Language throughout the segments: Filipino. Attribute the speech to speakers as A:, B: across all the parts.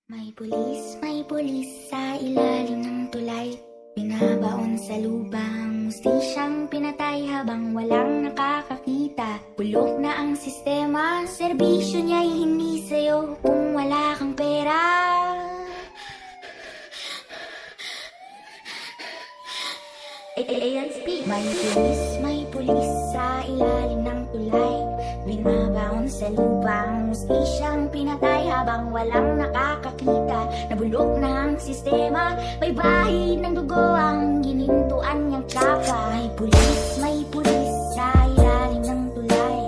A: May pulis sa ilalim ng tulay. Binabaon sa lubang, mustisyang pinatay habang walang nakakakita. Bulok na ang sistema, serbisyo niya'y hindi sa'yo kung wala kang pera. ASP. May pulis sa ilalim ng tulay. Binabaon sa lubang, mustisyang pinatay habang walang nakakakita. Nabulok na ang sistema, may bahid ng dugo ang ginintuan niyang tsaka. May pulis sa ilalim ng tulay.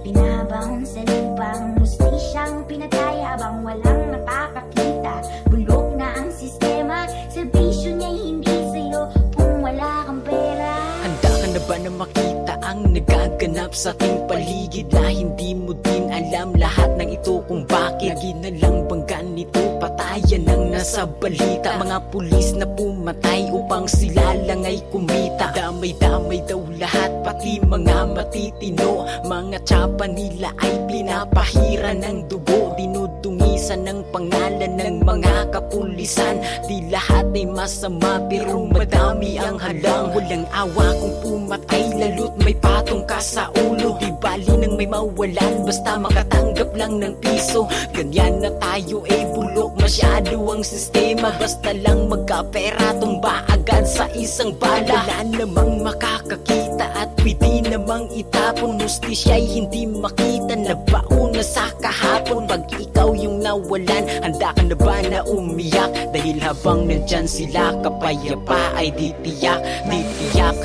A: Binabaon sa lubang, mustisyang pinatay habang walang nakakakita. Bulok na ang sistema, serbisyo niya'y hindi sa'yo kung wala kang pera.
B: Handa ka na ba na makita ang nagaganap sa ating paligid na hindi mo din alam lahat ng ito kung bakit? Naginalang bangga nito, patayan ang nasa balita. Mga pulis na pumatay upang sila lang ay kumita. Damay-damay daw lahat, pati mga matitino. Mga tsapa nila ay pinapahira ng dugo. Dinudungisan ng pangalan ng mga kapulisan. Di lahat ay masama pero madami ang halang. Walang awa kung pumatay, lalo't may patong ka sa ulo. Di bali nang may mawalan, basta makatanggap lang ng piso. Ganyan na tayo bulok masyado ang sistema. Basta lang magkapera, tumba agad sa isang bala. Wala namang makakakita at pwede namang itapon. Mustisya'y hindi makita, nabauna sa kahapon. Pag ikaw yung nawalan, handa ka na ba na umiyak? Dahil habang nandyan sila, kapayapa ay di tiyak, di tiyak.